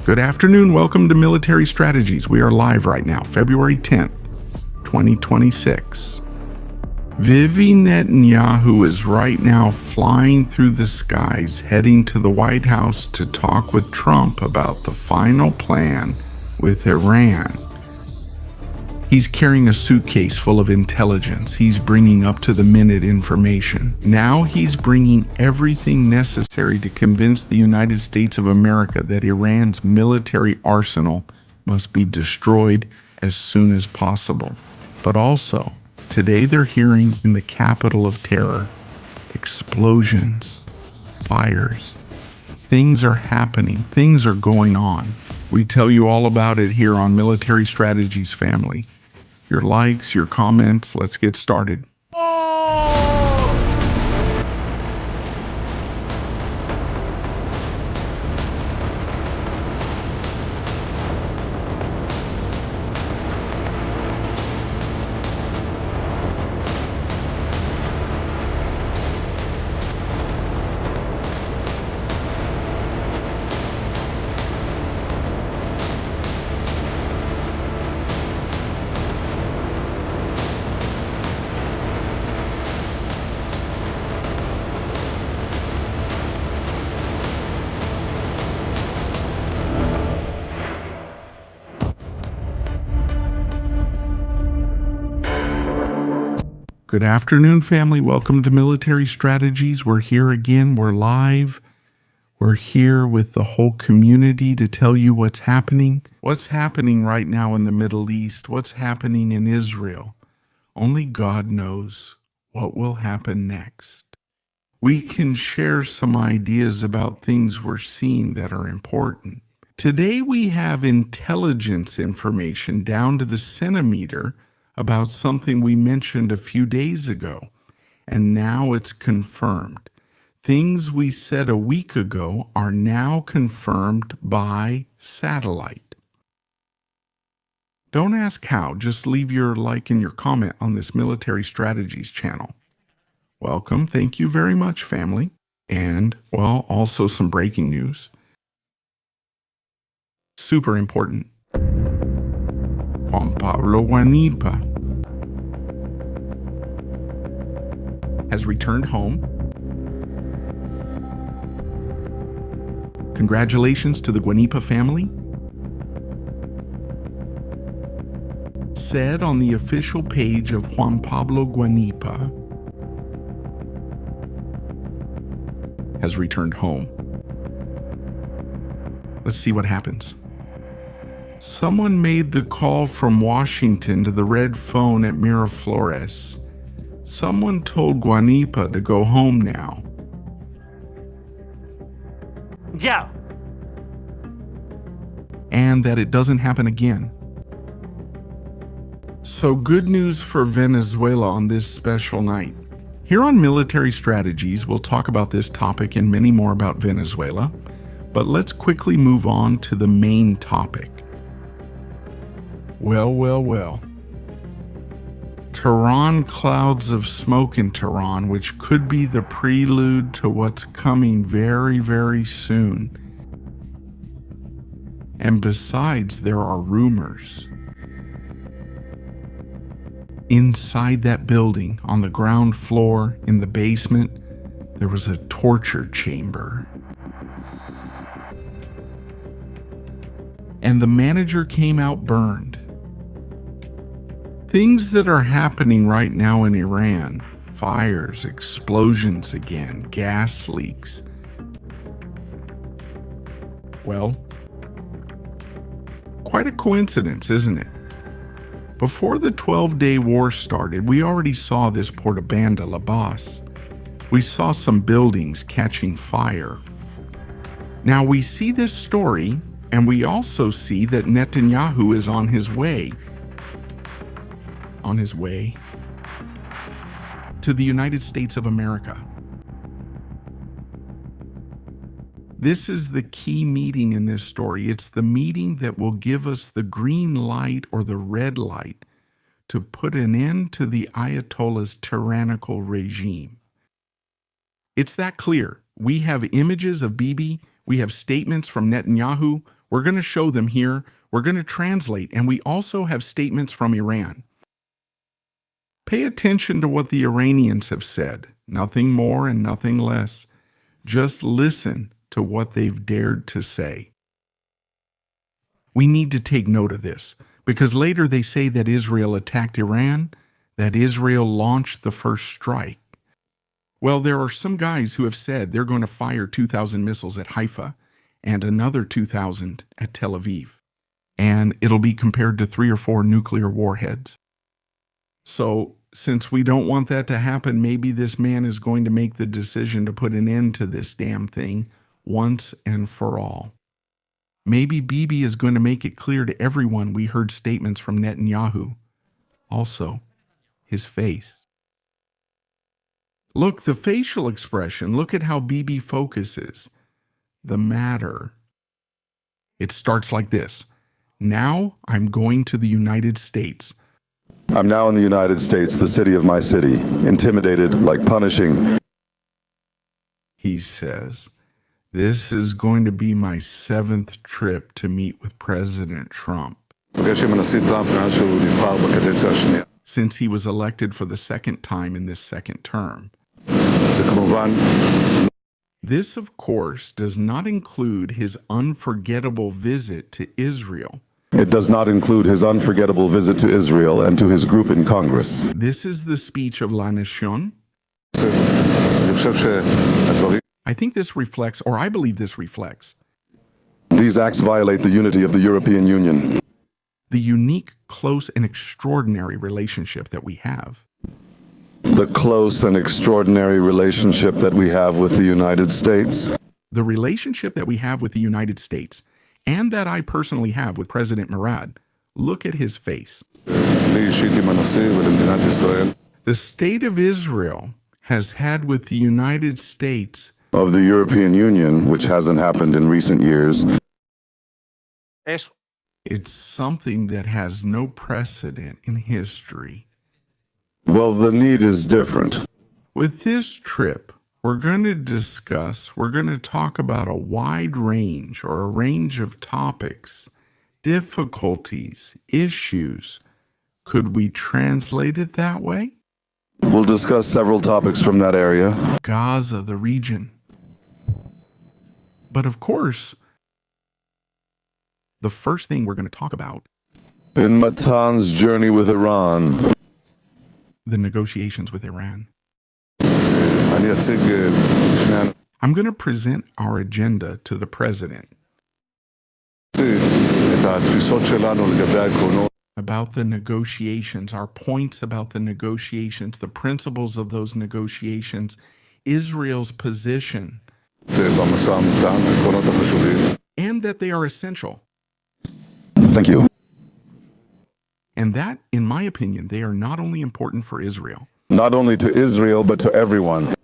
Good afternoon. Welcome to Military Strategies. We are live right now, February 10th, 2026. Bibi Netanyahu is right now flying through the skies, heading to the White House to talk with Trump about the final plan with Iran. He's carrying a suitcase full of intelligence. He's bringing up-to-the-minute information. Now he's bringing everything necessary to convince the United States of America that Iran's military arsenal must be destroyed as soon as possible. But also, today they're hearing in the capital of terror, explosions, fires. Things are happening. Things are going on. We tell you all about it here on Military Strategies family. Your likes, your comments, let's get started. Good afternoon, family. Welcome to Military Strategies. We're here again. We're live. We're here with the whole community to tell you what's happening. What's happening right now in the Middle East? What's happening in Israel? Only God knows what will happen next. We can share some ideas about things we're seeing that are important. Today we have intelligence information down to the centimeter about something we mentioned a few days ago, and now it's confirmed. Things we said a week ago are now confirmed by satellite. Don't ask how, just leave your like and your comment on this Military Strategies channel. Welcome, thank you very much, family. And, well, also some breaking news. Super important. Juan Pablo Guanipa has returned home. Congratulations to the Guanipa family. Said on the official page of Juan Pablo Guanipa, has returned home. Let's see what happens. Someone made the call from Washington to the red phone at Miraflores. Someone told Guanipa to go home now. Yeah. And that it doesn't happen again. So good news for Venezuela on this special night. Here on Military Strategies, we'll talk about this topic and many more about Venezuela, but let's quickly move on to the main topic. Well. Tehran, clouds of smoke in Tehran, which could be the prelude to what's coming very, very soon. And besides, there are rumors. Inside that building, on the ground floor, in the basement, there was a torture chamber. And the manager came out burned. Things that are happening right now in Iran, fires, explosions again, gas leaks. Well, quite a coincidence, isn't it? Before the 12-day war started, we already saw this Portabanda Labas. We saw some buildings catching fire. Now we see this story, and we also see that Netanyahu is on his way to the United States of America. This is the key meeting in this story. It's the meeting that will give us the green light or the red light to put an end to the Ayatollah's tyrannical regime. It's that clear. We have images of Bibi. We have statements from Netanyahu. We're going to show them here. We're going to translate. And we also have statements from Iran. Pay attention to what the Iranians have said. Nothing more and nothing less. Just listen to what they've dared to say. We need to take note of this, because later they say that Israel attacked Iran, that Israel launched the first strike. Well, there are some guys who have said they're going to fire 2,000 missiles at Haifa and another 2,000 at Tel Aviv, and it'll be compared to 3 or 4 nuclear warheads. So, since we don't want that to happen, maybe this man is going to make the decision to put an end to this damn thing once and for all. Maybe Bibi is going to make it clear to everyone we heard statements from Netanyahu. Also, his face. Look, the facial expression, look at how Bibi focuses. The matter. It starts like this. Now I'm going to the United States. I'm now in the United States, the city of my city, intimidated, like punishing. He says, this is going to be my 7th trip to meet with President Trump. Since he was elected for the 2nd time in this 2nd term. This, of course, does not include his unforgettable visit to Israel. It does not include his unforgettable visit to Israel and to his group in Congress. This is the speech of La Nation. I think this reflects, or I believe this reflects, these acts violate the unity of the European Union. The unique, close, and extraordinary relationship that we have. The close and extraordinary relationship that we have with the United States. The relationship that we have with the United States, and that I personally have with President Murad. Look at his face. The state of Israel has had with the United States of the European Union, which hasn't happened in recent years. It's something that has no precedent in history. Well, the need is different. With this trip, we're going to talk about a wide range or a range of topics, difficulties, issues. Could we translate it that way? We'll discuss several topics from that area. Gaza, the region. But of course, the first thing we're going to talk about, in Matan's journey with Iran, the negotiations with Iran. I'm going to present our agenda to the president about the negotiations, our points about the negotiations, the principles of those negotiations, Israel's position, and that they are essential. Thank you. And that, in my opinion, they are not only important for Israel. Not only to Israel, but to everyone.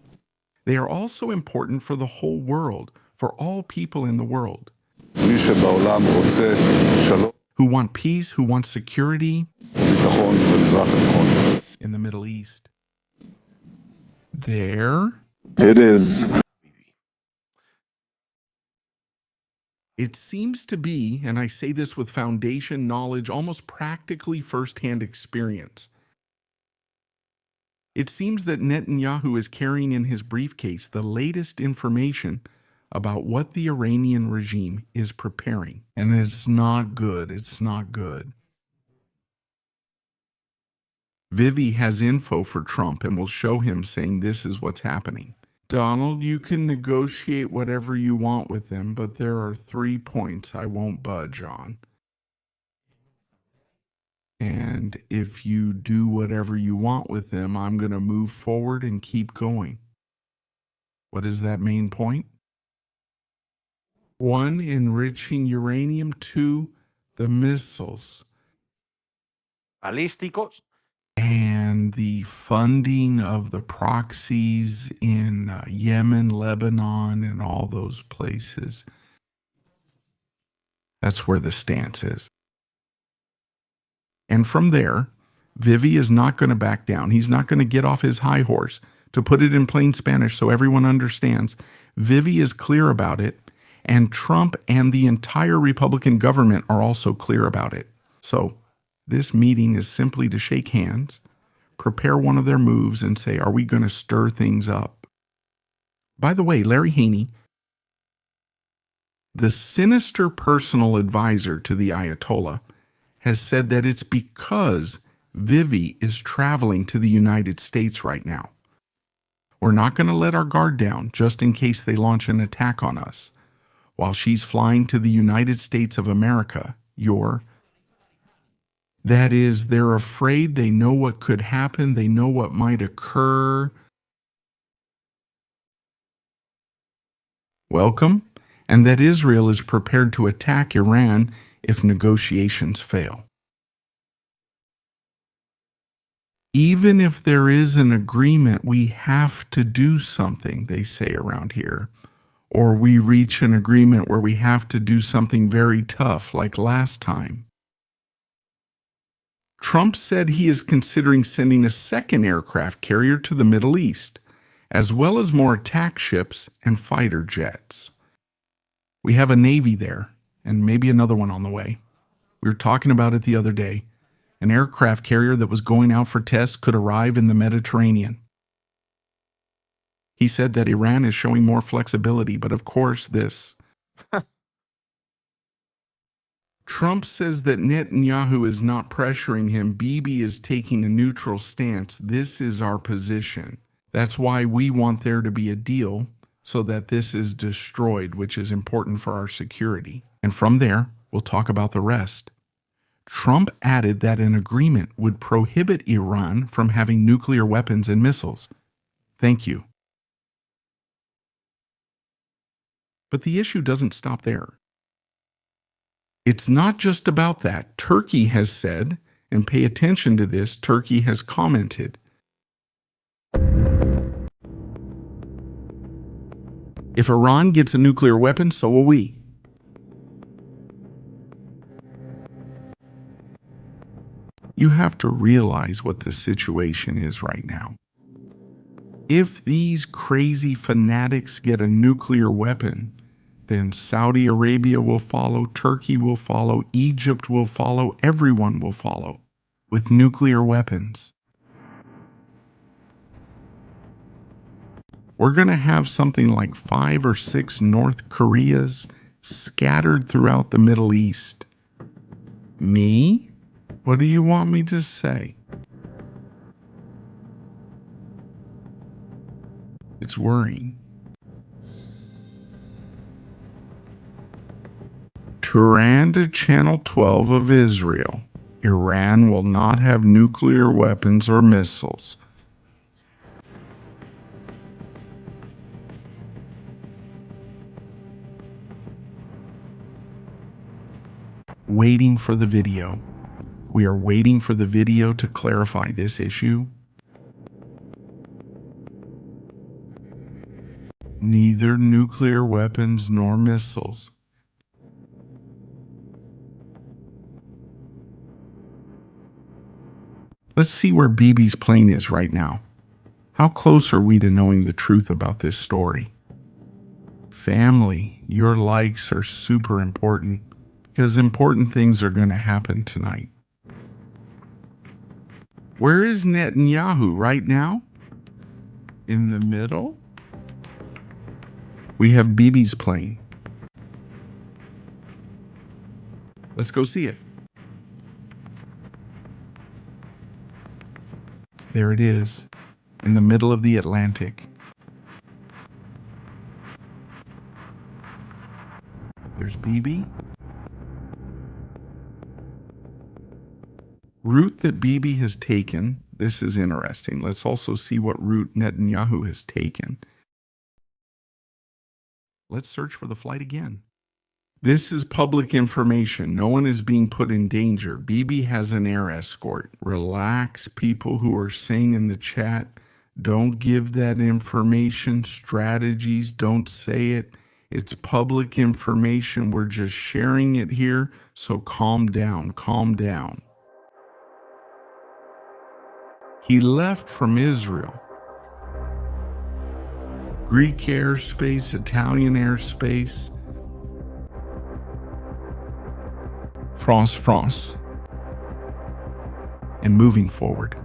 They are also important for the whole world, for all people in the world. Who want peace, who want security in the Middle East. There. It is. It seems to be, and I say this with foundation knowledge, almost practically firsthand experience. It seems that Netanyahu is carrying in his briefcase the latest information about what the Iranian regime is preparing. And it's not good. It's not good. Vivi has info for Trump and will show him saying this is what's happening. Donald, you can negotiate whatever you want with them, but there are 3 points I won't budge on. And if you do whatever you want with them, I'm going to move forward and keep going. What is that main point? 1, enriching uranium. 2, the missiles. Balísticos. And the funding of the proxies in Yemen, Lebanon, and all those places. That's where the stance is. And from there, Vivi is not going to back down. He's not going to get off his high horse. To put it in plain Spanish so everyone understands, Vivi is clear about it, And Trump and the entire Republican government are also clear about it. So this meeting is simply to shake hands, prepare one of their moves, and say, are we going to stir things up? By the way, Larry Haney, the sinister personal advisor to the Ayatollah, has said that it's because Vivi is traveling to the United States right now. We're not going to let our guard down just in case they launch an attack on us. While she's flying to the United States of America, that is, they're afraid, they know what could happen, they know what might occur. Welcome, and that Israel is prepared to attack Iran if negotiations fail. Even if there is an agreement, we have to do something, they say around here. Or we reach an agreement where we have to do something very tough, like last time. Trump said he is considering sending a second aircraft carrier to the Middle East, as well as more attack ships and fighter jets. We have a Navy there, and maybe another one on the way. We were talking about it the other day. An aircraft carrier that was going out for tests could arrive in the Mediterranean. He said that Iran is showing more flexibility, but of course this. Trump says that Netanyahu is not pressuring him. Bibi is taking a neutral stance. This is our position. That's why we want there to be a deal so that this is destroyed, which is important for our security. And from there, we'll talk about the rest. Trump added that an agreement would prohibit Iran from having nuclear weapons and missiles. Thank you. But the issue doesn't stop there. It's not just about that. Turkey has said, and pay attention to this, Turkey has commented. If Iran gets a nuclear weapon, so will we. You have to realize what the situation is right now. If these crazy fanatics get a nuclear weapon, then Saudi Arabia will follow, Turkey will follow, Egypt will follow, everyone will follow with nuclear weapons. We're going to have something like 5 or 6 North Koreas scattered throughout the Middle East. Me? What do you want me to say? It's worrying. Tehran to Channel 12 of Israel. Iran will not have nuclear weapons or missiles. Waiting for the video. We are waiting for the video to clarify this issue. Neither nuclear weapons nor missiles. Let's see where Bibi's plane is right now. How close are we to knowing the truth about this story? Family, your likes are super important because important things are going to happen tonight. Where is Netanyahu right now? In the middle? We have Bibi's plane. Let's go see it. There it is, in the middle of the Atlantic. There's Bibi. Route that Bibi has taken. This is interesting. Let's also see what route Netanyahu has taken. Let's search for the flight again. This is public information. No one is being put in danger. Bibi has an air escort. Relax, people who are saying in the chat. Don't give that information. Strategies, don't say it. It's public information. We're just sharing it here. So calm down, calm down. He left from Israel. Greek airspace, Italian airspace. France. And moving forward,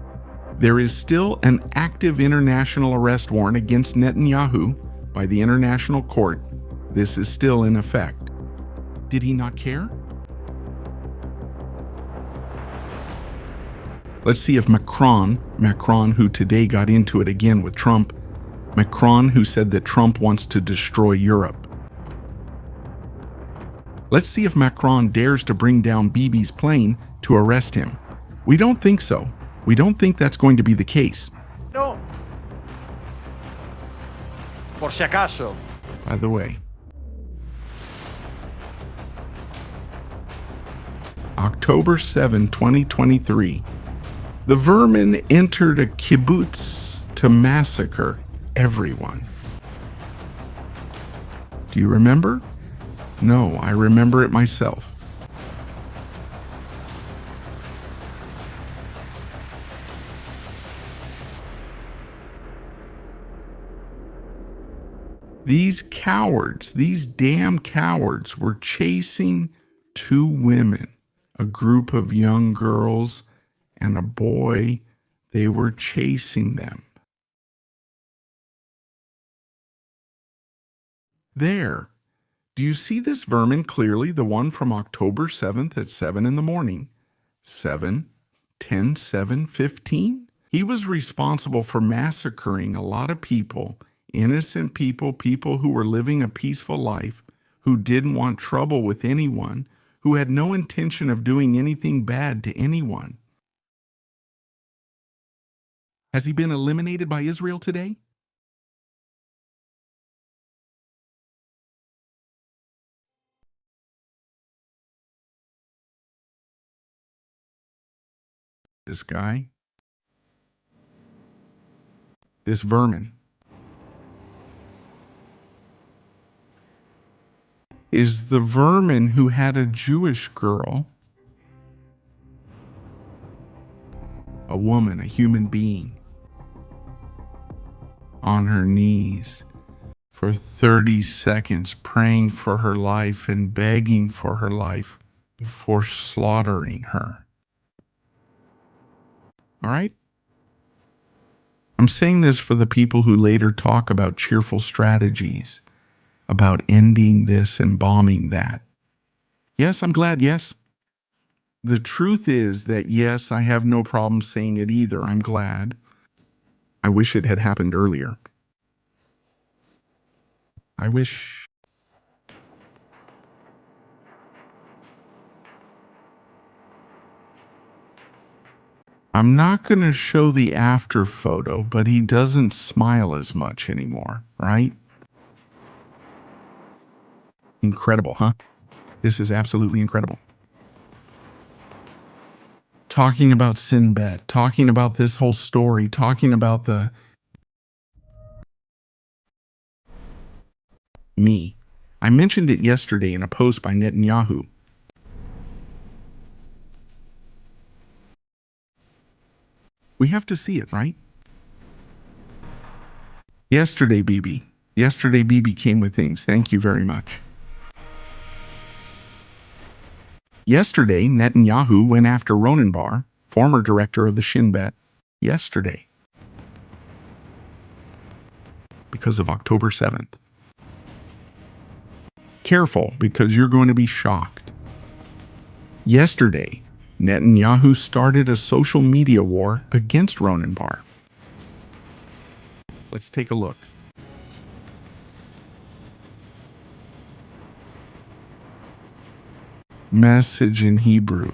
there is still an active international arrest warrant against Netanyahu by the International Court. This is still in effect. Did he not care? Let's see if Macron, who today got into it again with Trump, Macron, who said that Trump wants to destroy Europe. Let's see if Macron dares to bring down Bibi's plane to arrest him. We don't think so. We don't think that's going to be the case. No. Por si acaso. By the way, October 7, 2023, the vermin entered a kibbutz to massacre everyone. Do you remember? No, I remember it myself. These cowards, these damn cowards, were chasing two women, a group of young girls and a boy. They were chasing them. There. Do you see this vermin clearly? The one from October 7th at 7 in the morning. 7, 10, 7, 15? He was responsible for massacring a lot of people, innocent people, people who were living a peaceful life, who didn't want trouble with anyone, who had no intention of doing anything bad to anyone. Has he been eliminated by Israel today? This guy, this vermin, is the vermin who had a Jewish girl, a woman, a human being, on her knees for 30 seconds praying for her life and begging for her life before slaughtering her. All right? I'm saying this for the people who later talk about cheerful strategies, about ending this and bombing that. Yes, I'm glad, yes. The truth is that, yes, I have no problem saying it either. I'm glad. I wish it had happened earlier. I wish. I'm not going to show the after photo, but he doesn't smile as much anymore, right? Incredible, huh? This is absolutely incredible. Talking about Sinbad, talking about this whole story, talking about me. I mentioned it yesterday in a post by Netanyahu. We have to see it, right? Yesterday, Bibi. Yesterday, Bibi came with things. Thank you very much. Yesterday, Netanyahu went after Ronen Bar, former director of the Shin Bet. Yesterday. Because of October 7th. Careful, because you're going to be shocked. Yesterday, Netanyahu started a social media war against Ronen Bar. Let's take a look. Message in Hebrew.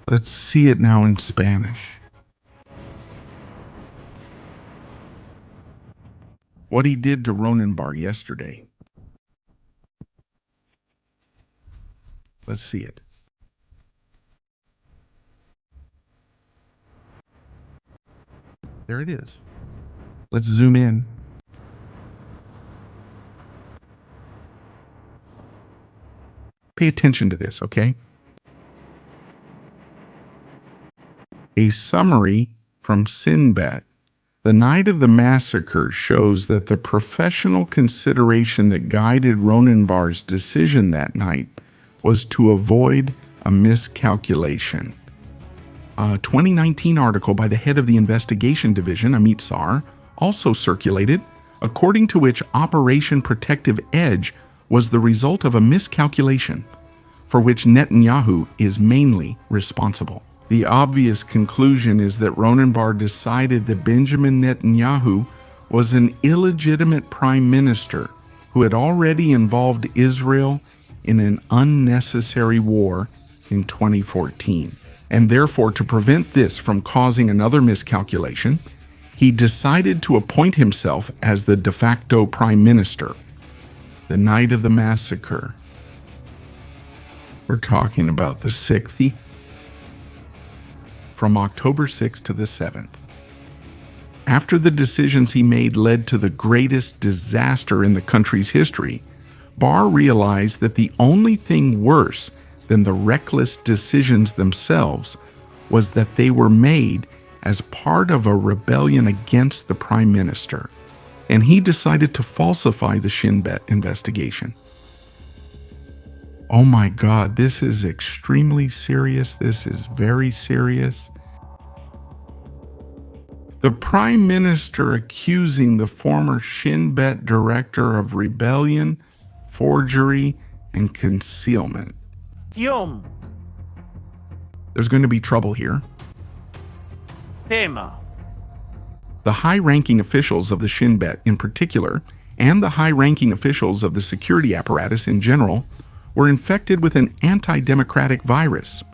Let's see it now in Spanish. What he did to Ronen Bar yesterday. Let's see it. There it is. Let's zoom in. Pay attention to this, okay? A summary from Sinbad The night of the massacre shows that the professional consideration that guided Ronen Bar's decision that night was to avoid a miscalculation. A 2019 article by the head of the investigation division, Amit Sar, also circulated, according to which Operation Protective Edge was the result of a miscalculation, for which Netanyahu is mainly responsible. The obvious conclusion is that Ronen Bar decided that Benjamin Netanyahu was an illegitimate prime minister who had already involved Israel in an unnecessary war in 2014. And therefore, to prevent this from causing another miscalculation, he decided to appoint himself as the de facto prime minister. The night of the massacre. We're talking about the 6th, from October 6th to the 7th. After the decisions he made led to the greatest disaster in the country's history, Bar realized that the only thing worse than the reckless decisions themselves was that they were made as part of a rebellion against the prime minister, and he decided to falsify the Shin Bet investigation. Oh my God, this is extremely serious. This is very serious. The prime minister accusing the former Shin Bet director of rebellion, forgery, and concealment. Yom. There's going to be trouble here. Tema. The high-ranking officials of the Shin Bet in particular, and the high-ranking officials of the security apparatus in general, were infected with an anti-democratic virus.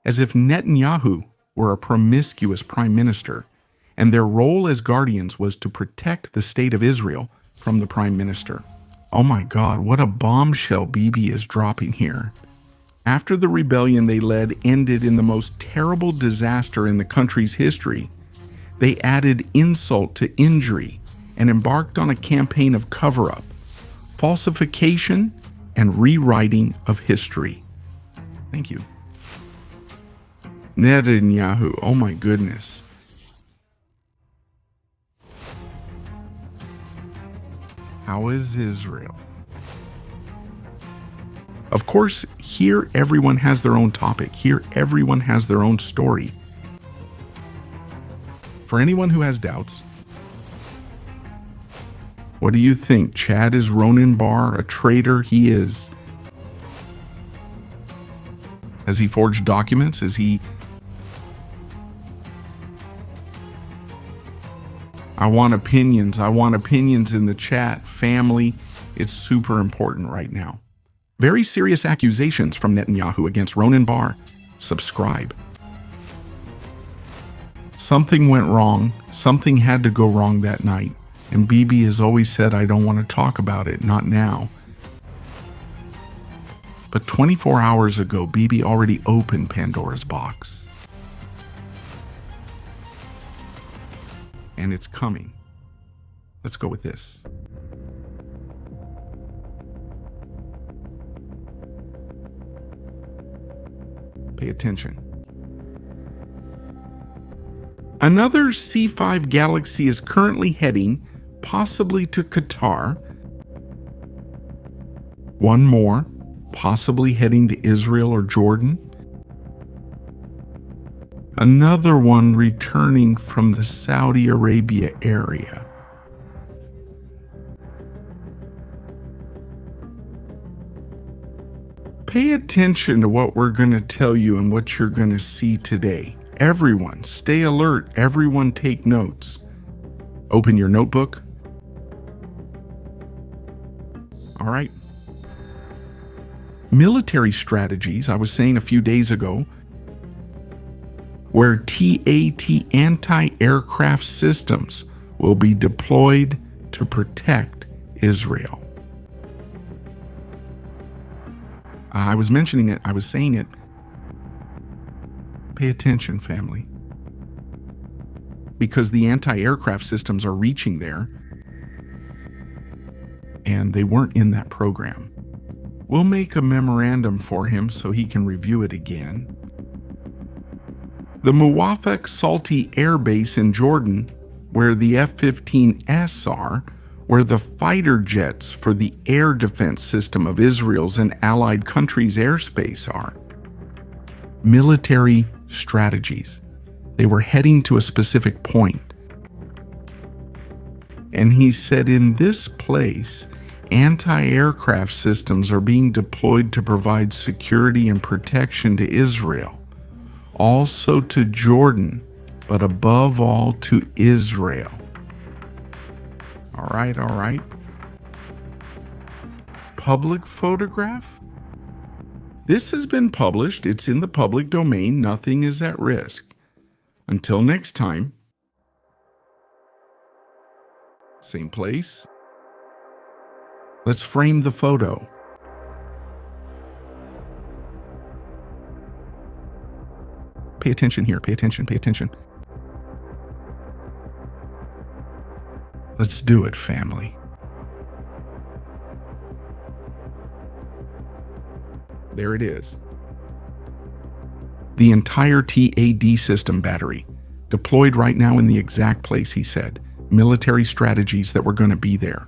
As if Netanyahu were a promiscuous prime minister, and their role as guardians was to protect the state of Israel from the prime minister. Oh my God, what a bombshell Bibi is dropping here. After the rebellion they led ended in the most terrible disaster in the country's history, they added insult to injury and embarked on a campaign of cover-up, falsification, and rewriting of history. Thank you. Netanyahu, oh my goodness. How is Israel? Of course, here everyone has their own topic. Here everyone has their own story. For anyone who has doubts, what do you think? Chad is Ronen Bar, a traitor? He is. Has he forged documents? Is he... I want opinions. I want opinions in the chat. Family, it's super important right now. Very serious accusations from Netanyahu against Ronen Bar. Subscribe. Something went wrong. Something had to go wrong that night. And Bibi has always said, I don't want to talk about it, not now. But 24 hours ago, Bibi already opened Pandora's box. And it's coming. Let's go with this. Pay attention. Another C5 Galaxy is currently heading, possibly to Qatar. One more, possibly heading to Israel or Jordan. Another one returning from the Saudi Arabia area. Pay attention to what we're going to tell you and what you're going to see today. Everyone, stay alert. Everyone take notes. Open your notebook. All right. Military strategies, I was saying a few days ago, where TAT anti-aircraft systems will be deployed to protect Israel. I was mentioning it, I was saying it. Pay attention, family. Because the anti-aircraft systems are reaching there, and they weren't in that program. We'll make a memorandum for him so he can review it again. The Muwafaq Salti Air Base in Jordan, where the F-15S are, where the fighter jets for the air defense system of Israel's and allied countries' airspace are. Military strategies. They were heading to a specific point. And he said in this place, anti-aircraft systems are being deployed to provide security and protection to Israel, also to Jordan, but above all to Israel. All right. Public photograph? This has been published. It's in the public domain. Nothing is at risk. Until next time, same place. Let's frame the photo. Pay attention here. Pay attention. Let's do it, family. There it is. The entire TAD system battery, deployed right now in the exact place he said. Military strategies that were going to be there.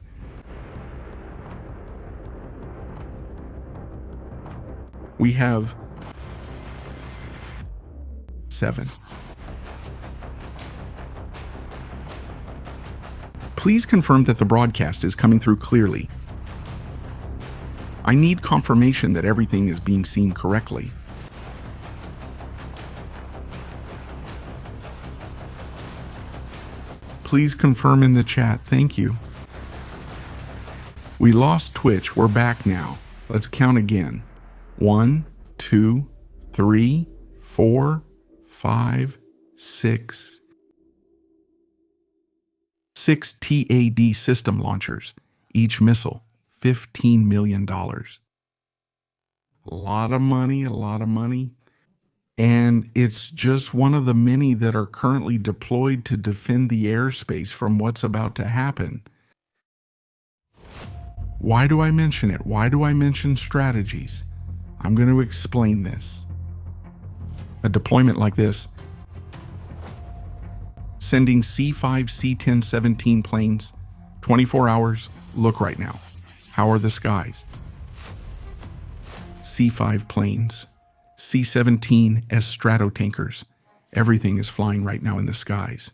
We have 7. Please confirm that the broadcast is coming through clearly. I need confirmation that everything is being seen correctly. Please confirm in the chat. Thank you. We lost Twitch. We're back now. Let's count again. 1, 2, 3, 4, 5, 6. 6 TAD system launchers, each missile, $15 million. A lot of money. And it's just one of the many that are currently deployed to defend the airspace from what's about to happen. Why do I mention it? Why do I mention strategies? I'm going to explain this. A deployment like this, sending C-5, C-10, 17 planes, 24 hours, look right now. How are the skies? C-5 planes, C-17 S Stratotankers. Everything is flying right now in the skies.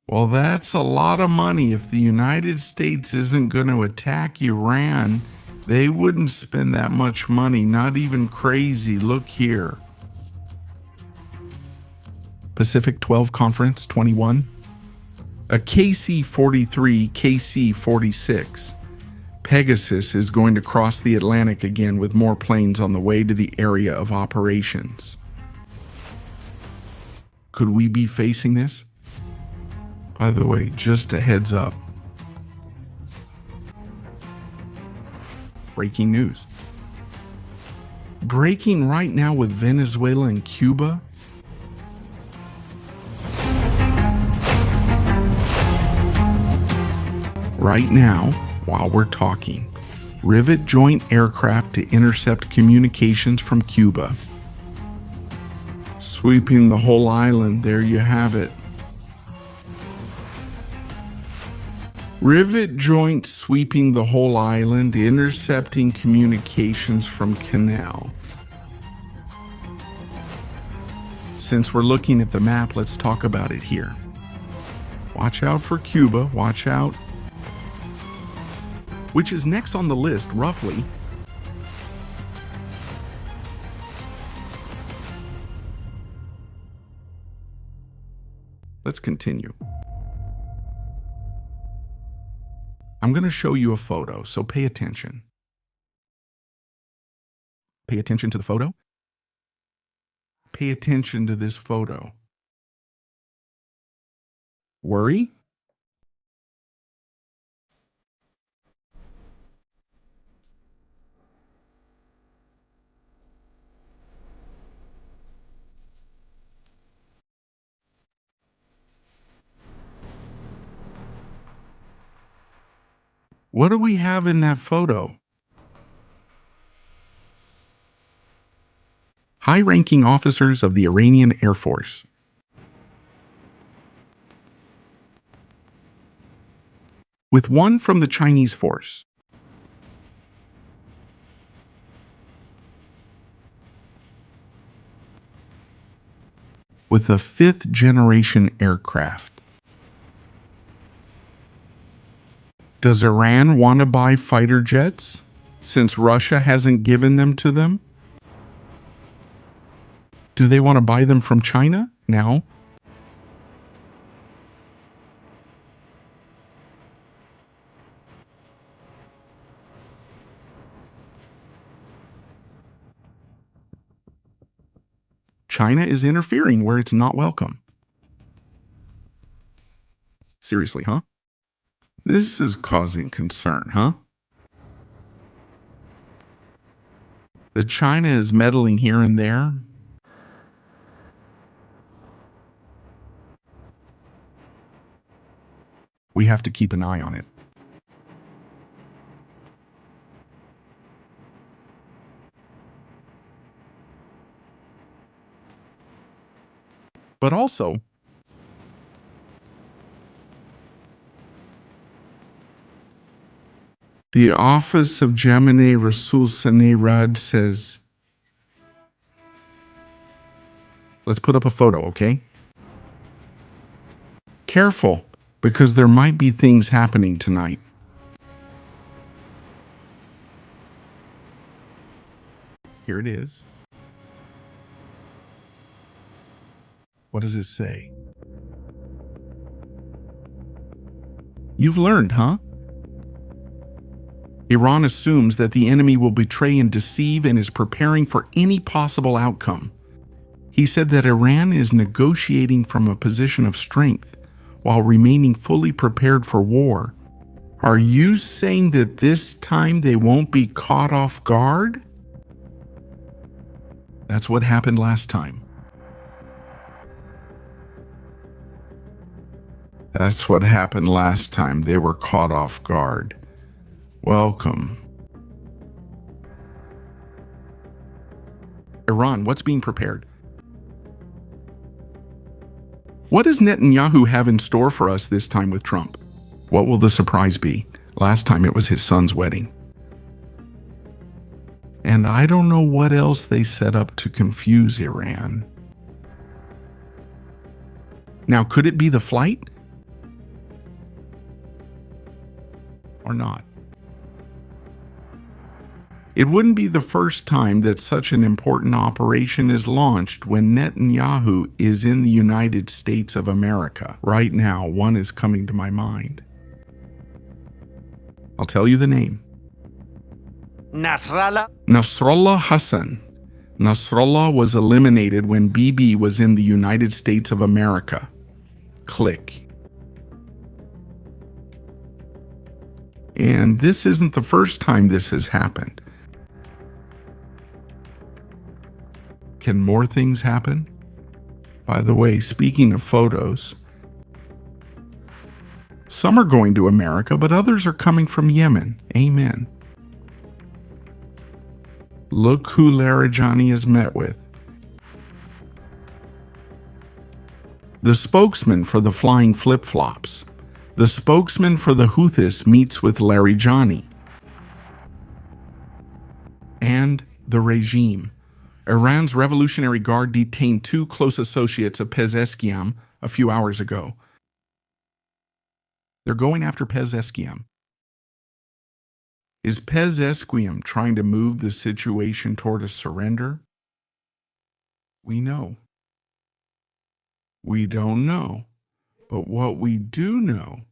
Well, that's a lot of money. If the United States isn't going to attack Iran, they wouldn't spend that much money. Not even crazy. Look here. Pacific 12 Conference 21. A KC-43, KC-46. Pegasus is going to cross the Atlantic again with more planes on the way to the area of operations. Could we be facing this? By the way, just a heads up. Breaking news. Breaking right now with Venezuela and Cuba. Right now, while we're talking, rivet joint aircraft to intercept communications from Cuba. Sweeping the whole island, there you have it. Rivet joint sweeping the whole island, intercepting communications from Canal. Since we're looking at the map, let's talk about it here. Watch out for Cuba, watch out. Which is next on the list, roughly. Let's continue. I'm going to show you a photo, so pay attention. Pay attention to the photo. Pay attention to this photo. Worry? What do we have in that photo? high-ranking officers of the Iranian Air Force, with one from the Chinese force, with a fifth-generation aircraft. Does Iran want to buy fighter jets since Russia hasn't given them to them? Do they want to buy them from China now? China is interfering where it's not welcome. Seriously, huh? This is causing concern, huh? That China is meddling here and there. We have to keep an eye on it. But also, the Office of Jameneh Rasul Saneh says, let's put up a photo, okay? Careful, because there might be things happening tonight. Here it is. What does it say? You've learned, huh? Iran assumes that the enemy will betray and deceive and is preparing for any possible outcome. He said that Iran is negotiating from a position of strength while remaining fully prepared for war. Are you saying that this time they won't be caught off guard? That's what happened last time. That's what happened last time they were caught off guard. Welcome. Iran, what's being prepared? What does Netanyahu have in store for us this time with Trump? What will the surprise be? Last time it was his son's wedding. And I don't know what else they set up to confuse Iran. Now, could it be the flight? Or not? It wouldn't be the first time that such an important operation is launched when Netanyahu is in the United States of America. Right now, one is coming to my mind. I'll tell you the name. Nasrallah Hassan. Nasrallah was eliminated when Bibi was in the United States of America. Click. And this isn't the first time this has happened. Can more things happen? By the way, speaking of photos, some are going to America, but others are coming from Yemen. Amen. Look who Larijani has met with. The spokesman for the Flying Flip-Flops. The spokesman for the Houthis meets with Larijani. And the regime. Iran's Revolutionary Guard detained 2 close associates of Pezeshkian a few hours ago. They're going after Pezeshkian. Is Pezeshkian trying to move the situation toward a surrender? We know. We don't know. But what we do know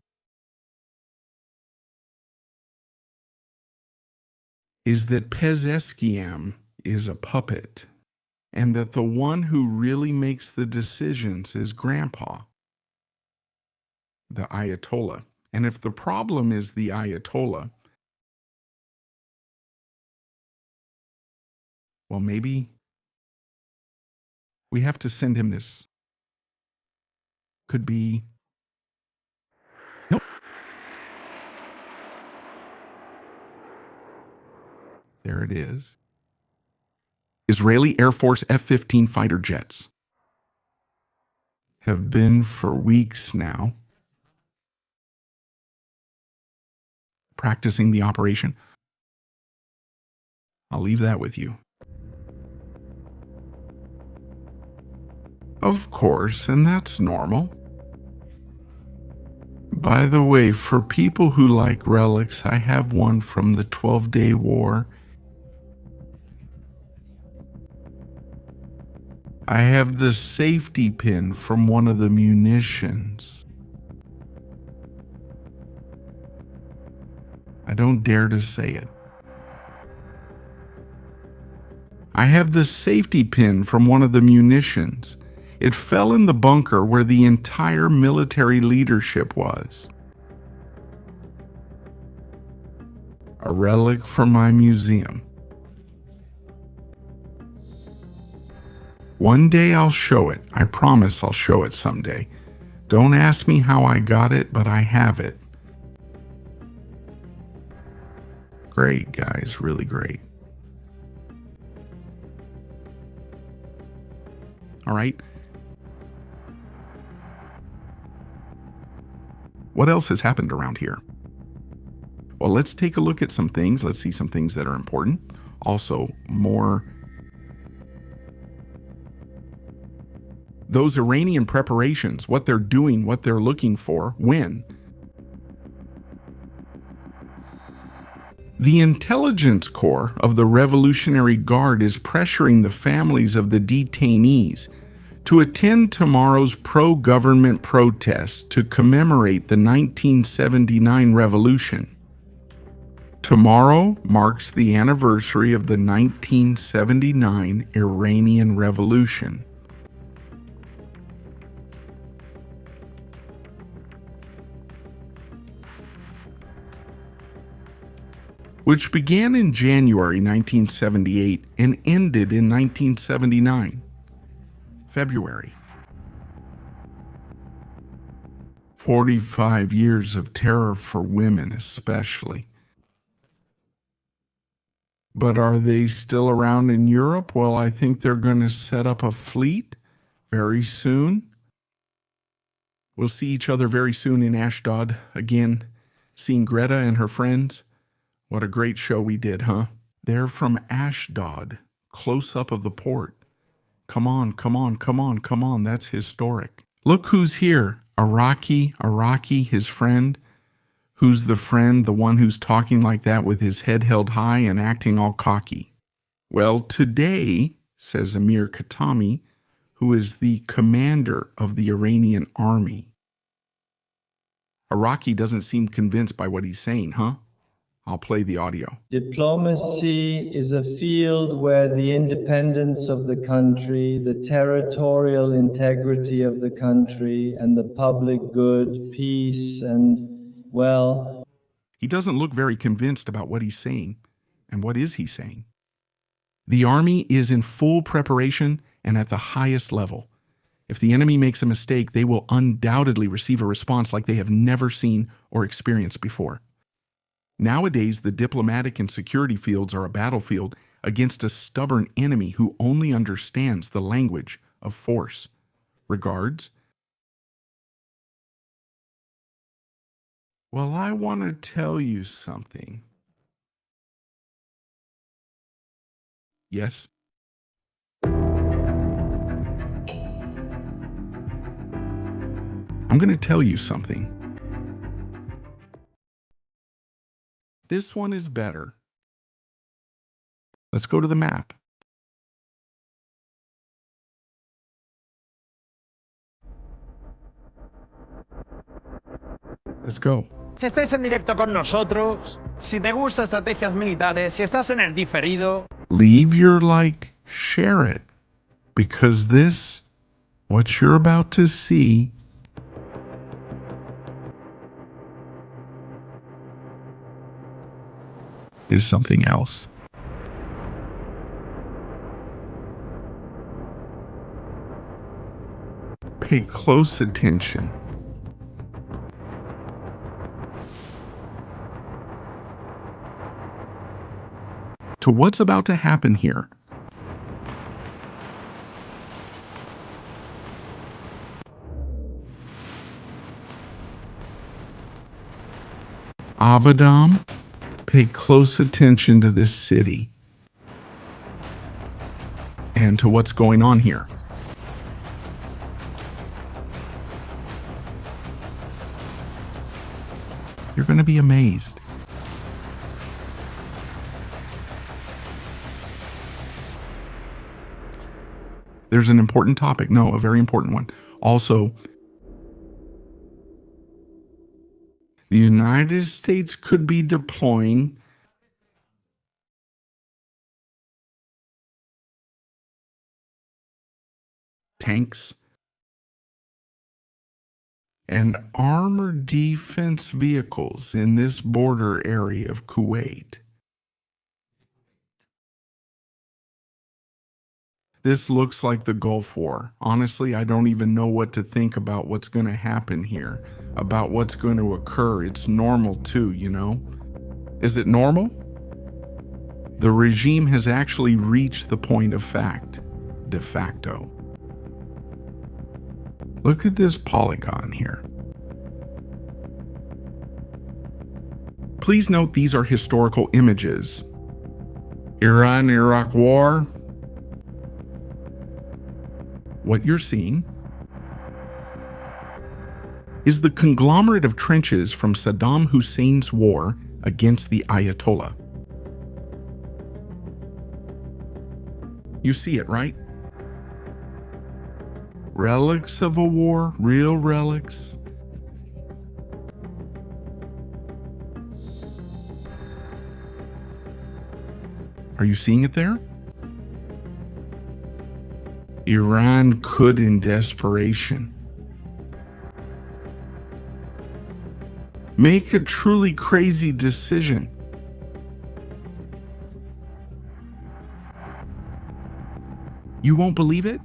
is that Pezeshkian is a puppet, and that the one who really makes the decisions is Grandpa, the Ayatollah. And if the problem is the Ayatollah, well, maybe we have to send him this. Could be. Nope. There it is. Israeli Air Force F-15 fighter jets have been for weeks now practicing the operation. I'll leave that with you. Of course, and that's normal. By the way, for people who like relics, I have one from the 12-Day War. I have the safety pin from one of the munitions. I don't dare to say it. I have the safety pin from one of the munitions. It fell in the bunker where the entire military leadership was. A relic from my museum. One day I'll show it. I promise I'll show it someday. Don't ask me how I got it, but I have it. Great, guys, really great. All right. What else has happened around here? Well, let's take a look at some things. Let's see some things that are important. Also, more. Those Iranian preparations, what they're doing, what they're looking for, when. The intelligence corps of the Revolutionary Guard is pressuring the families of the detainees to attend tomorrow's pro-government protest to commemorate the 1979 revolution. Tomorrow marks the anniversary of the 1979 Iranian Revolution. Which began in January 1978 and ended in 1979. February. 45 years of terror for women especially. But are they still around in Europe? Well, I think they're going to set up a fleet very soon. We'll see each other very soon in Ashdod again, seeing Greta and her friends. What a great show we did, huh? They're from Ashdod, close up of the port. Come on, come on, come on, come on. That's historic. Look who's here. Iraqi, his friend. Who's the friend? The one who's talking like that with his head held high and acting all cocky. Well, today, says Amir Khatami, who is the commander of the Iranian army. Iraqi doesn't seem convinced by what he's saying, huh? I'll play the audio. Diplomacy is a field where the independence of the country, the territorial integrity of the country, and the public good, peace, and, well... He doesn't look very convinced about what he's saying. And what is he saying? The army is in full preparation and at the highest level. If the enemy makes a mistake, they will undoubtedly receive a response like they have never seen or experienced before. Nowadays, the diplomatic and security fields are a battlefield against a stubborn enemy who only understands the language of force. Regards. Well, I want to tell you something. Yes? I'm going to tell you something. This one is better. Let's go to the map. Let's go. Si estáis en directo con nosotros, si te gustan estrategias militares, si estás en el diferido... Leave your like, share it. Because this, what you're about to see, is something else. Pay close attention. To what's about to happen here. Abaddon, pay close attention to this city and to what's going on here. You're going to be amazed. There's an important topic. No, a very important one. Also, the United States could be deploying tanks and armored defense vehicles in this border area of Kuwait. This looks like the Gulf War. Honestly, I don't even know what to think about what's going to happen here, about what's going to occur. It's normal too, you know? Is it normal? The regime has actually reached the point of fact, de facto. Look at this polygon here. Please note these are historical images. Iran-Iraq War. What you're seeing is the conglomerate of trenches from Saddam Hussein's war against the Ayatollah. You see it, right? Relics of a war, real relics. Are you seeing it there? Iran could, in desperation, make a truly crazy decision. You won't believe it?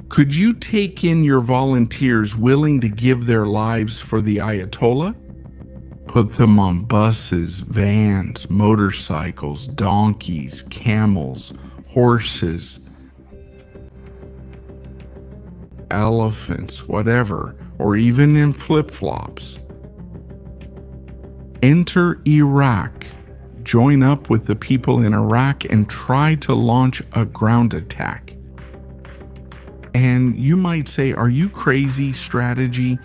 Could you take in your volunteers willing to give their lives for the Ayatollah? Put them on buses, vans, motorcycles, donkeys, camels, horses, elephants, whatever, or even in flip-flops. Enter Iraq, join up with the people in Iraq and try to launch a ground attack. And you might say, are you crazy? Strategy?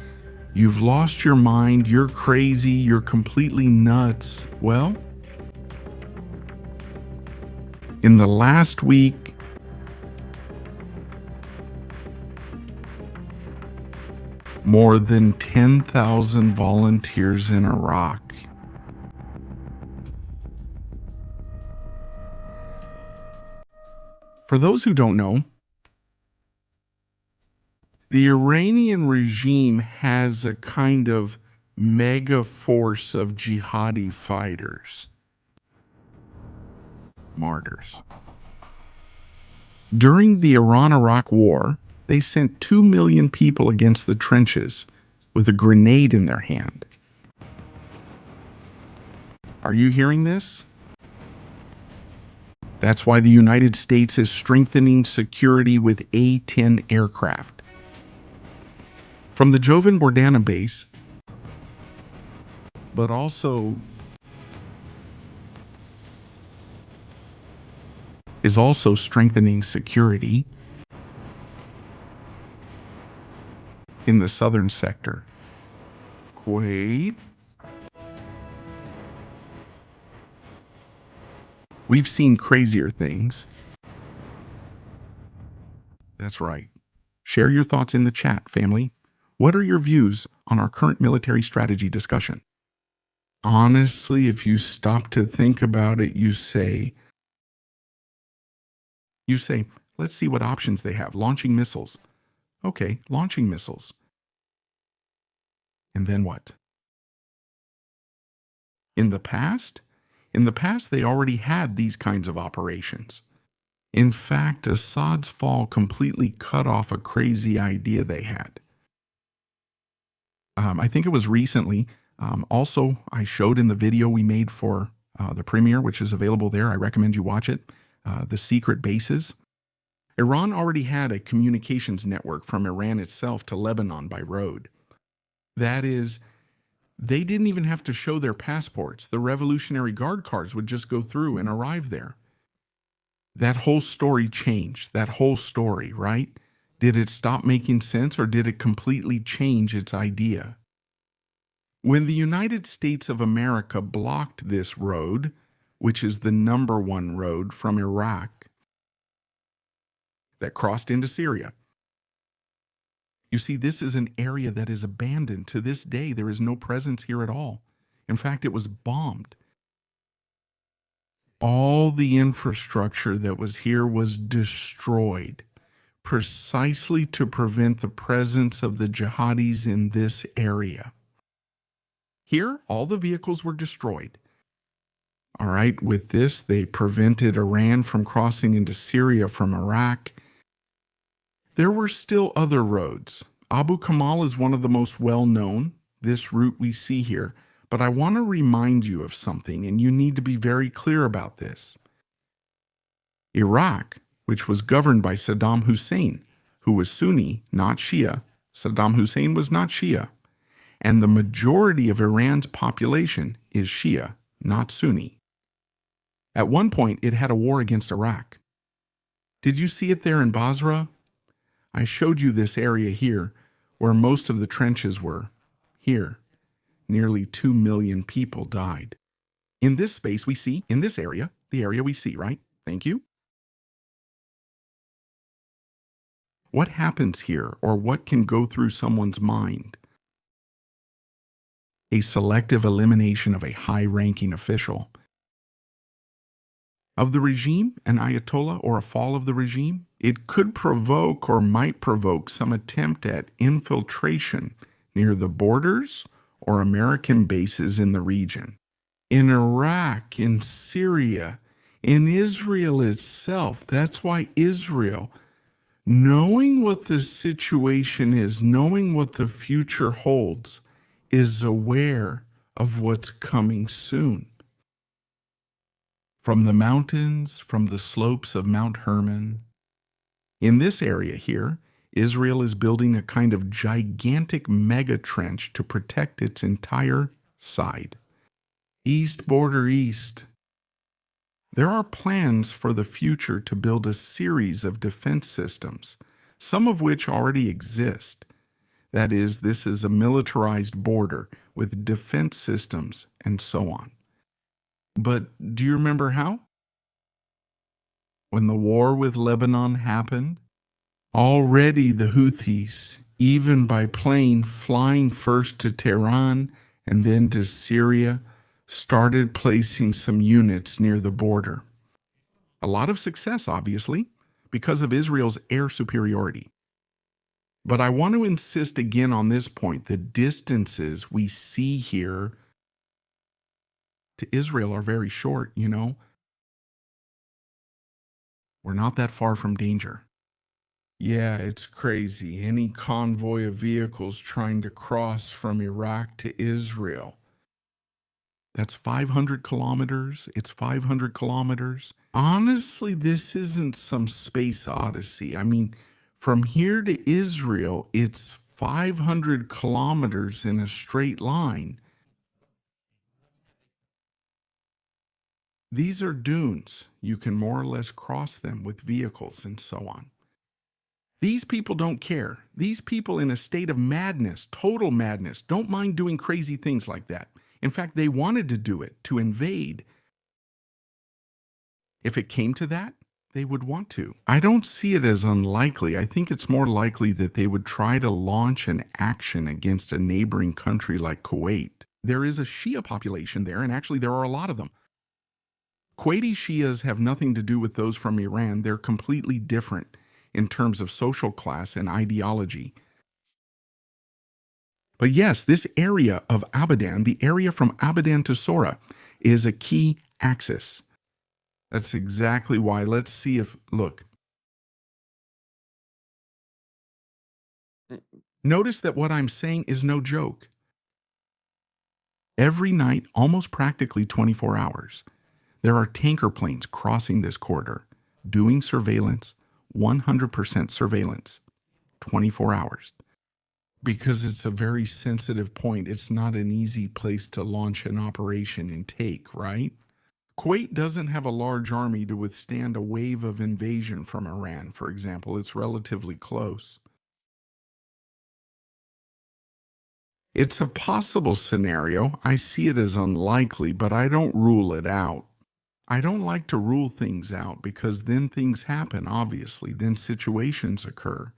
You've lost your mind, you're crazy, you're completely nuts. Well, in the last week, more than 10,000 volunteers in Iraq. For those who don't know, the Iranian regime has a kind of mega force of jihadi fighters. Martyrs. During the Iran-Iraq War, they sent 2 million people against the trenches with a grenade in their hand. Are you hearing this? That's why the United States is strengthening security with A-10 aircraft. From the Jovan Bordana base, but also is also strengthening security in the southern sector. Kuwait. We've seen crazier things. That's right. Share your thoughts in the chat, family. What are your views on our current military strategy discussion? Honestly, if you stop to think about it, you say, let's see what options they have. Launching missiles. Okay, launching missiles. And then what? In the past, they already had these kinds of operations. In fact, Assad's fall completely cut off a crazy idea they had. I think it was recently. Also, I showed in the video we made for the premiere, which is available there. I recommend you watch it. The secret bases. Iran already had a communications network from Iran itself to Lebanon by road. That is, They didn't even have to show their passports. The Revolutionary Guard cars would just go through and arrive there. That whole story changed. That whole story, right? Did it stop making sense, or did it completely change its idea? When the United States of America blocked this road, which is the #1 road from Iraq that crossed into Syria, you see, this is an area that is abandoned. To this day, there is no presence here at all. In fact, it was bombed. All the infrastructure that was here was destroyed, precisely to prevent the presence of the jihadis in this area. Here, all the vehicles were destroyed. All right, with this, they prevented Iran from crossing into Syria from Iraq. There were still other roads. Abu Kamal is one of the most well-known, this route we see here. But I want to remind you of something, and you need to be very clear about this. Iraq, which was governed by Saddam Hussein, who was Sunni, not Shia. Saddam Hussein was not Shia. And the majority of Iran's population is Shia, not Sunni. At one point, it had a war against Iraq. Did you see it there in Basra? I showed you this area here, where most of the trenches were. Here, nearly 2 million people died. In this space we see, in this area, the area we see, right? Thank you. What happens here, or what can go through someone's mind? A selective elimination of a high-ranking official. Of the regime, an Ayatollah, or a fall of the regime, it could provoke or might provoke some attempt at infiltration near the borders or American bases in the region. In Iraq, in Syria, in Israel itself. That's why Israel, knowing what the situation is, knowing what the future holds, is aware of what's coming soon. From the mountains, from the slopes of Mount Hermon. In this area here, Israel is building a kind of gigantic mega trench to protect its entire side. East border east. There are plans for the future to build a series of defense systems, some of which already exist. That is, this is a militarized border with defense systems and so on. But do you remember how? When the war with Lebanon happened, already the Houthis, even by plane flying first to Tehran and then to Syria, started placing some units near the border. A lot of success, obviously, because of Israel's air superiority. But I want to insist again on this point. The distances we see here to Israel are very short, you know. We're not that far from danger. Yeah, it's crazy. Any convoy of vehicles trying to cross from Iraq to Israel. That's 500 kilometers. It's 500 kilometers. Honestly, this isn't some space odyssey. I mean, from here to Israel, it's 500 kilometers in a straight line. These are dunes. You can more or less cross them with vehicles and so on. These people don't care. These people in a state of madness, total madness, don't mind doing crazy things like that. In fact, they wanted to do it, to invade. If it came to that, they would want to. I don't see it as unlikely. I think it's more likely that they would try to launch an action against a neighboring country like Kuwait. There is a Shia population there, and actually there are a lot of them. Kuwaiti Shias have nothing to do with those from Iran. They're completely different in terms of social class and ideology. But yes, this area of Abadan, the area from Abadan to Sora, is a key axis. That's exactly why. Let's see if, look. Notice that what I'm saying is no joke. Every night, almost practically 24 hours, there are tanker planes crossing this corridor, doing surveillance, 100% surveillance, 24 hours. because it's a very sensitive point. It's not an easy place to launch an operation and take, right? Kuwait doesn't have a large army to withstand a wave of invasion from Iran, for example. It's relatively close. It's a possible scenario. I see it as unlikely, but I don't rule it out. I don't like to rule things out because then things happen, obviously. Then situations occur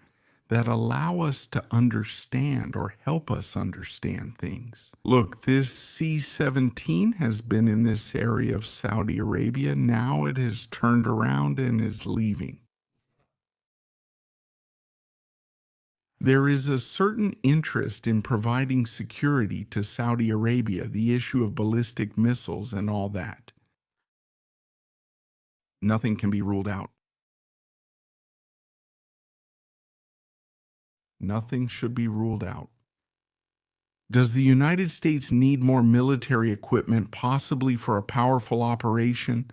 that allow us to understand or help us understand things. Look, this C-17 has been in this area of Saudi Arabia. Now it has turned around and is leaving. There is a certain interest in providing security to Saudi Arabia, the issue of ballistic missiles and all that. Nothing can be ruled out. Nothing should be ruled out. Does the United States need more military equipment, possibly for a powerful operation,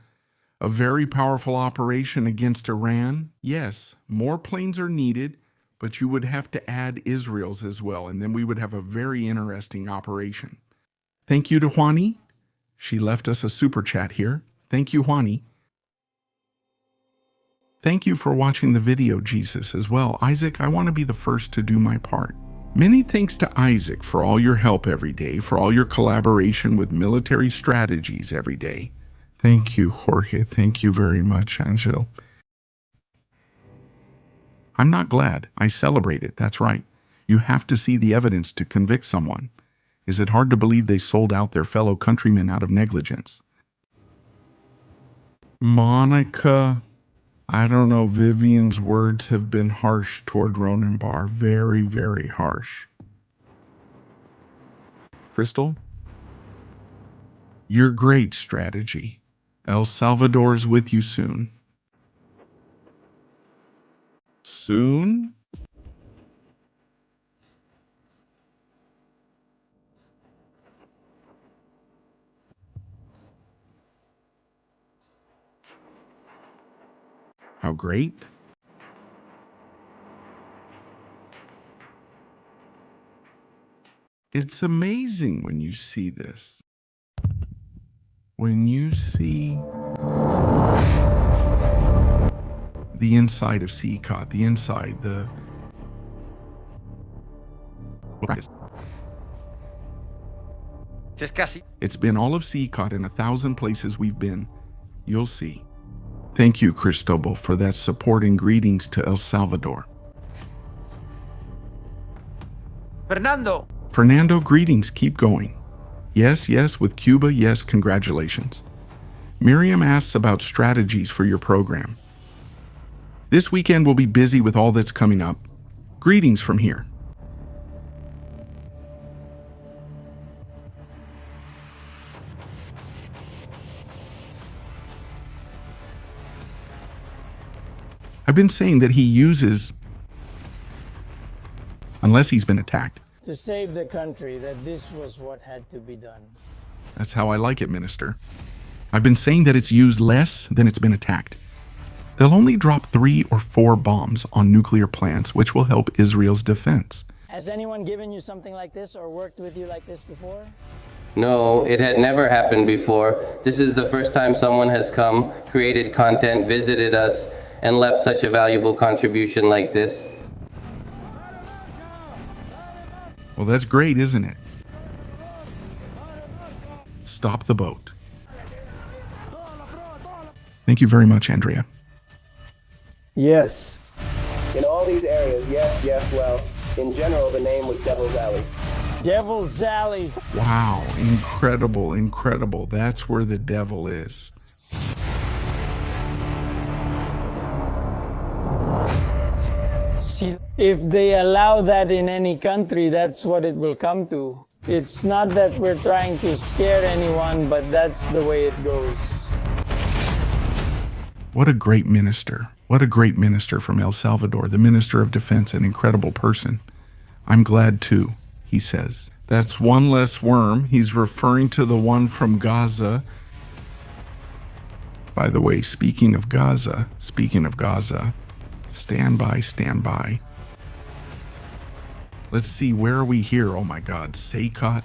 a very powerful operation against Iran? Yes, more planes are needed, but you would have to add Israel's as well, and then we would have a very interesting operation. Thank you to Juani. She left us a super chat here. Thank you, Juani. Thank you for watching the video, Jesus, as well. Isaac, I want to be the first to do my part. Many thanks to Isaac for all your help every day, for all your collaboration with military strategies every day. Thank you, Jorge. Thank you very much, Angel. I'm not glad. I celebrate it. That's right. You have to see the evidence to convict someone. Is it hard to believe they sold out their fellow countrymen out of negligence? Monica, I don't know, Vivian's words have been harsh toward Ronan Barr. Very, very harsh. Crystal? Your great strategy. El Salvador's with you soon. Soon? How great? It's amazing when you see this. When you see the inside of CCOT, the inside, the practice. It's been all of CCOT in 1,000 places we've been. You'll see. Thank you, Cristobal, for that support and greetings to El Salvador. Fernando, greetings. Keep going. Yes, yes, with Cuba, yes, congratulations. Miriam asks about strategies for your program. This weekend we'll be busy with all that's coming up. Greetings from here. I've been saying that he uses, unless he's been attacked. To save the country, that this was what had to be done. That's how I like it, Minister. I've been saying that it's used less than it's been attacked. They'll only drop 3 or 4 bombs on nuclear plants, which will help Israel's defense. Has anyone given you something like this or worked with you like this before? No, it had never happened before. This is the first time someone has come, created content, visited us, and left such a valuable contribution like this. Well, that's great, isn't it? Stop the boat. Thank you very much, Andrea. Yes. In all these areas, yes, well, in general, the name was Devil's Alley. Devil's Alley. Wow, incredible, incredible. That's where the devil is. See, if they allow that in any country, that's what it will come to. It's not that we're trying to scare anyone, but that's the way it goes. What a great minister. What a great minister from El Salvador, the Minister of Defense, an incredible person. I'm glad too, he says. That's one less worm. He's referring to the one from Gaza. By the way, speaking of Gaza, stand by. Let's see, where are we here? Oh my God, Saykot.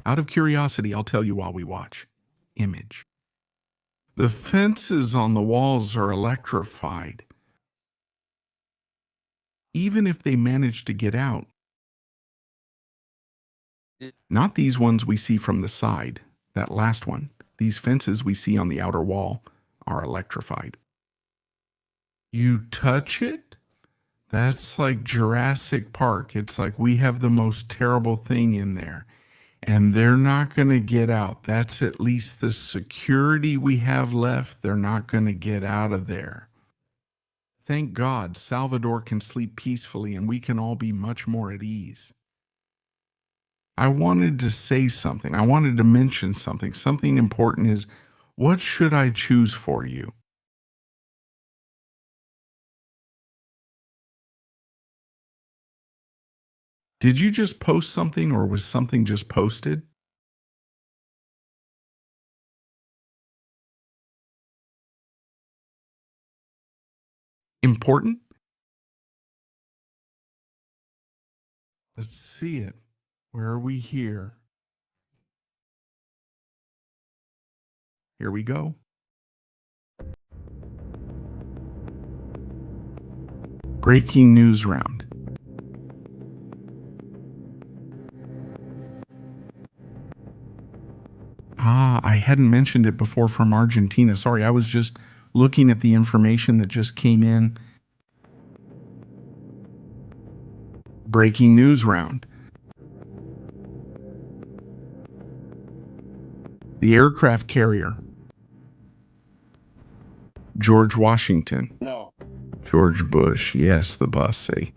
Out of curiosity, I'll tell you while we watch. Image. The fences on the walls are electrified. Even if they manage to get out. Not these ones we see from the side. That last one. These fences we see on the outer wall are electrified. You touch it? That's like Jurassic Park. It's like we have the most terrible thing in there. And they're not going to get out. That's at least the security we have left. They're not going to get out of there. Thank God Salvador can sleep peacefully and we can all be much more at ease. I wanted to say something. I wanted to mention something. Something important is, what should I choose for you? Did you just post something, or was something just posted? Important? Let's see it. Where are we here? Here we go. Breaking news round. I hadn't mentioned it before from Argentina. Sorry, I was just looking at the information that just came in. Breaking news round. The aircraft carrier. George Washington. No. George Bush. Yes, the boss say.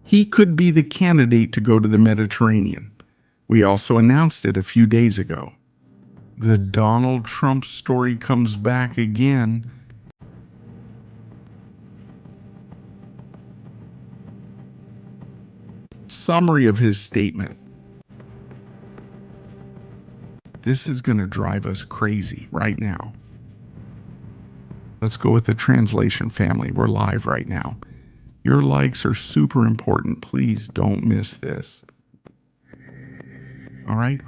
He could be the candidate to go to the Mediterranean. We also announced it a few days ago. The Donald Trump story comes back again. Summary of his statement. This is going to drive us crazy right now. Let's go with the translation, family. We're live right now. Your likes are super important. Please don't miss this. All right.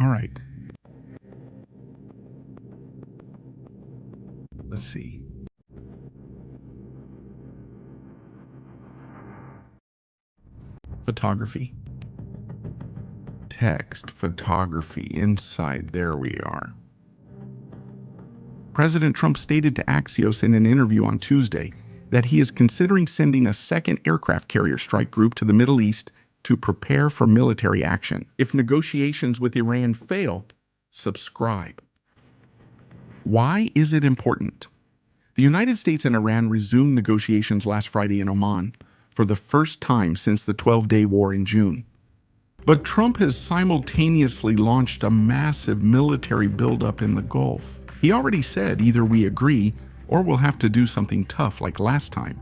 Let's see. Photography. Text, photography, inside. There we are. President Trump stated to Axios in an interview on Tuesday that he is considering sending a second aircraft carrier strike group to the Middle East to prepare for military action. If negotiations with Iran fail, subscribe. Why is it important? The United States and Iran resumed negotiations last Friday in Oman for the first time since the 12-day war in June. But Trump has simultaneously launched a massive military buildup in the Gulf. He already said either we agree or we'll have to do something tough like last time.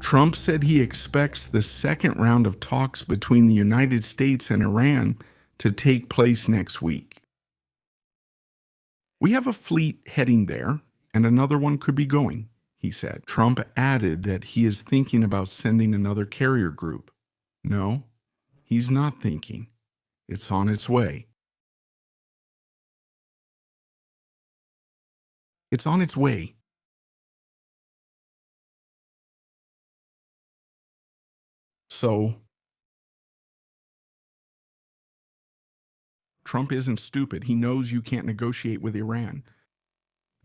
Trump said he expects the second round of talks between the United States and Iran to take place next week. We have a fleet heading there, and another one could be going, he said. Trump added that he is thinking about sending another carrier group. No, he's not thinking. It's on its way. It's on its way. So, Trump isn't stupid. He knows you can't negotiate with Iran.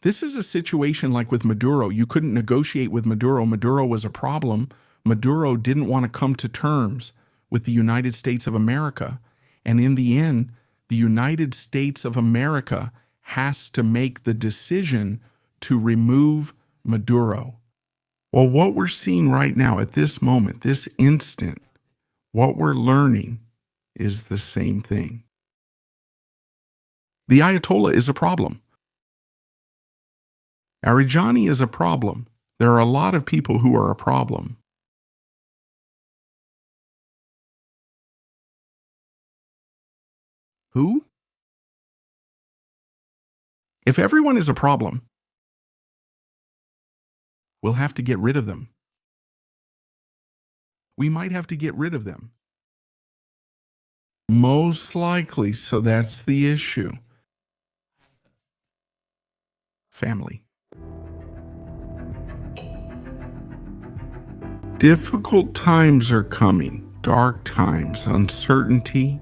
This is a situation like with Maduro. You couldn't negotiate with Maduro. Maduro was a problem. Maduro didn't want to come to terms with the United States of America. And in the end, the United States of America has to make the decision to remove Maduro. Well, what we're seeing right now at this moment, this instant, what we're learning is the same thing. The Ayatollah is a problem. Arijani is a problem. There are a lot of people who are a problem. Who? If everyone is a problem, We'll have to get rid of them. We might have to get rid of them. Most likely, so that's the issue. Family. Difficult times are coming, dark times, uncertainty.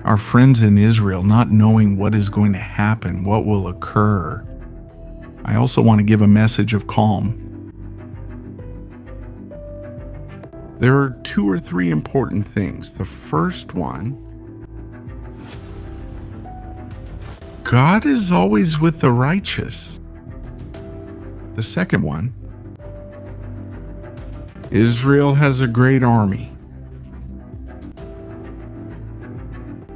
Our friends in Israel not knowing what is going to happen, what will occur. I also want to give a message of calm. There are 2 or 3 important things. The first one, God is always with the righteous. The second one, Israel has a great army.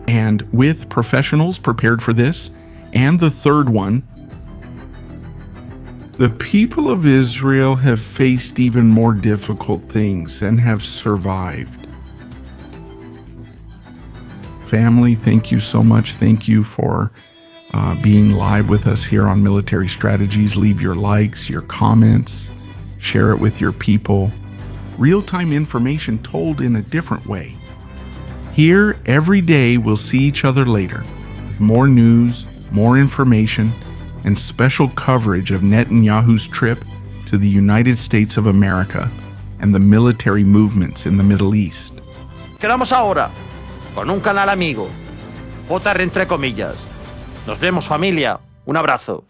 And with professionals prepared for this. And the third one, the people of Israel have faced even more difficult things and have survived. Family, thank you so much. Thank you for being live with us here on Military Strategies. Leave your likes, your comments, share it with your people. Real-time information told in a different way. Here, every day, we'll see each other later with more news, more information, and special coverage of Netanyahu's trip to the United States of America and the military movements in the Middle East. Quedamos ahora con un canal amigo. JR entre comillas. Nos vemos, familia. Un abrazo.